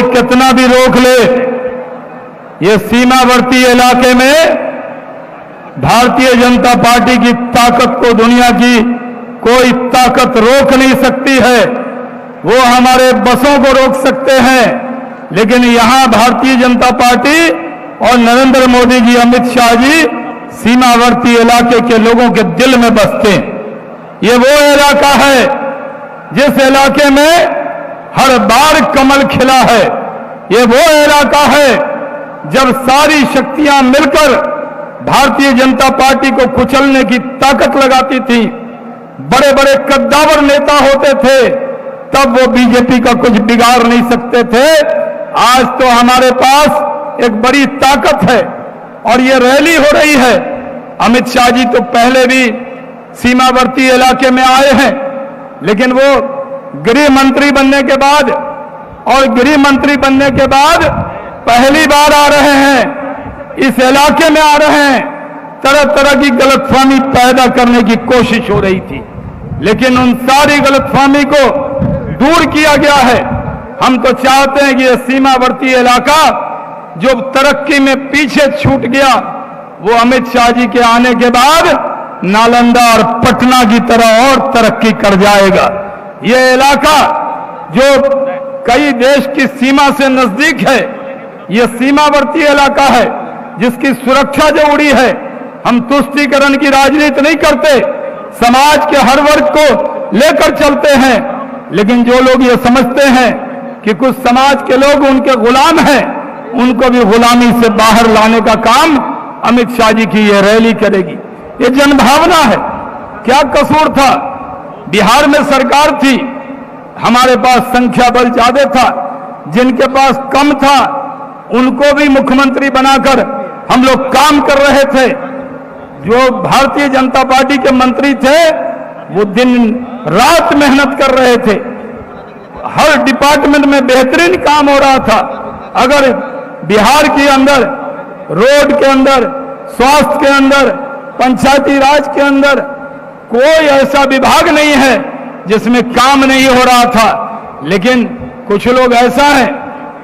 कोई कितना भी रोक ले, ये सीमावर्ती इलाके में भारतीय जनता पार्टी की ताकत को दुनिया की कोई ताकत रोक नहीं सकती है। वो हमारे बसों को रोक सकते हैं, लेकिन यहां भारतीय जनता पार्टी और नरेंद्र मोदी जी, अमित शाह जी सीमावर्ती इलाके के लोगों के दिल में बसते हैं। ये वो इलाका है जिस इलाके में हर बार कमल खिला है। ये वो इलाका है जब सारी शक्तियां मिलकर भारतीय जनता पार्टी को कुचलने की ताकत लगाती थी। बड़े बड़े कद्दावर नेता होते थे, तब वो बीजेपी का कुछ बिगाड़ नहीं सकते थे। आज तो हमारे पास एक बड़ी ताकत है और ये रैली हो रही है। अमित शाह जी तो पहले भी सीमावर्ती इलाके में आए हैं, लेकिन वो गृह मंत्री बनने के बाद पहली बार आ रहे हैं, इस इलाके में आ रहे हैं। तरह तरह की गलतफहमी पैदा करने की कोशिश हो रही थी, लेकिन उन सारी गलतफहमी को दूर किया गया है। हम तो चाहते हैं कि यह सीमावर्ती इलाका जो तरक्की में पीछे छूट गया, वो अमित शाह जी के आने के बाद नालंदा और पटना की तरह और तरक्की कर जाएगा। यह इलाका जो कई देश की सीमा से नजदीक है, यह सीमावर्ती इलाका है जिसकी सुरक्षा जरूरी है। हम तुष्टीकरण की राजनीति नहीं करते, समाज के हर वर्ग को लेकर चलते हैं, लेकिन जो लोग ये समझते हैं कि कुछ समाज के लोग उनके गुलाम हैं, उनको भी गुलामी से बाहर लाने का काम अमित शाह जी की ये रैली करेगी। ये जनभावना है। क्या कसूर था? बिहार में सरकार थी, हमारे पास संख्या बल ज्यादा था, जिनके पास कम था उनको भी मुख्यमंत्री बनाकर हम लोग काम कर रहे थे। जो भारतीय जनता पार्टी के मंत्री थे वो दिन रात मेहनत कर रहे थे, हर डिपार्टमेंट में बेहतरीन काम हो रहा था। अगर बिहार के अंदर, रोड के अंदर, स्वास्थ्य के अंदर, पंचायती राज के अंदर कोई ऐसा विभाग नहीं है जिसमें काम नहीं हो रहा था। लेकिन कुछ लोग ऐसा है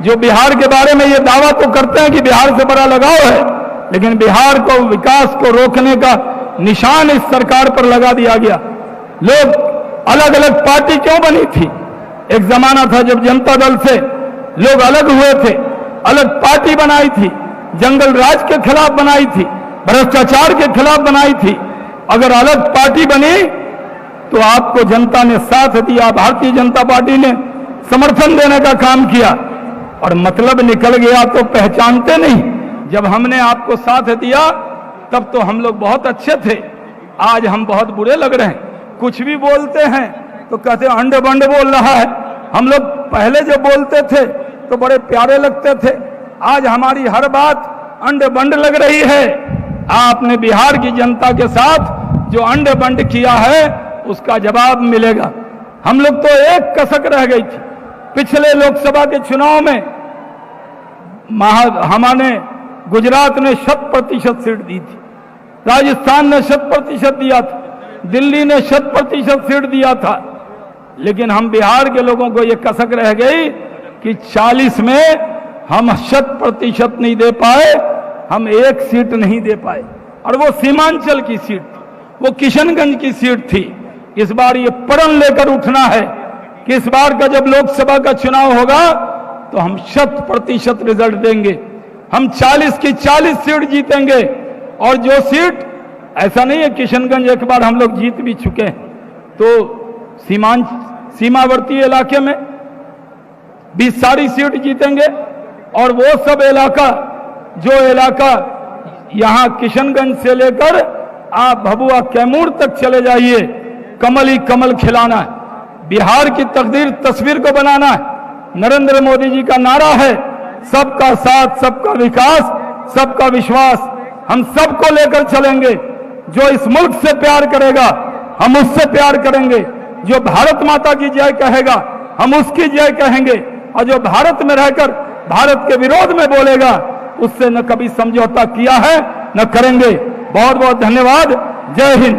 जो बिहार के बारे में ये दावा तो करते हैं कि बिहार से बड़ा लगाव है, लेकिन बिहार को, विकास को रोकने का निशान इस सरकार पर लगा दिया गया। लोग अलग अलग पार्टी क्यों बनी थी? एक जमाना था जब जनता दल से लोग अलग हुए थे, अलग पार्टी बनाई थी, जंगल राज के खिलाफ बनाई थी, भ्रष्टाचार के खिलाफ बनाई थी। अगर अलग पार्टी बनी तो आपको जनता ने साथ दिया, भारतीय जनता पार्टी ने समर्थन देने का काम किया, और मतलब निकल गया तो पहचानते नहीं। जब हमने आपको साथ दिया तब तो हम लोग बहुत अच्छे थे, आज हम बहुत बुरे लग रहे हैं। कुछ भी बोलते हैं तो कहते हैं अंड बंड बोल रहा है। हम लोग पहले जो बोलते थे तो बड़े प्यारे लगते थे, आज हमारी हर बात अंड बंड लग रही है। आपने बिहार की जनता के साथ जो अंड बंड किया है उसका जवाब मिलेगा। हम लोग तो एक कसक रह गई थी। पिछले लोकसभा के चुनाव में हमारे गुजरात ने 100% सीट दी थी, राजस्थान ने 100% दिया था, दिल्ली ने 100% सीट दिया था, लेकिन हम बिहार के लोगों को ये कसक रह गई कि 40 में हम 100% नहीं दे पाए, हम एक सीट नहीं दे पाए, और वो सीमांचल की सीट थी, वो किशनगंज की सीट थी। इस बार ये प्रण लेकर उठना है कि इस बार का जब लोकसभा का चुनाव होगा तो हम 100% रिजल्ट देंगे, हम 40 की 40 सीट जीतेंगे। और जो सीट, ऐसा नहीं है किशनगंज एक बार हम लोग जीत भी चुके हैं, तो सीमावर्ती इलाके में भी सारी सीट जीतेंगे। और वो सब इलाका, जो इलाका यहां किशनगंज से लेकर आप भभुआ कैमूर तक चले जाइए, कमल ही कमल खिलाना है, बिहार की तस्वीर को बनाना है। नरेंद्र मोदी जी का नारा है सबका साथ, सबका विकास, सबका विश्वास। हम सबको लेकर चलेंगे। जो इस मुल्क से प्यार करेगा हम उससे प्यार करेंगे, जो भारत माता की जय कहेगा हम उसकी जय कहेंगे, और जो भारत में रहकर भारत के विरोध में बोलेगा उससे न कभी समझौता किया है न करेंगे। बहुत बहुत धन्यवाद। जय हिंद।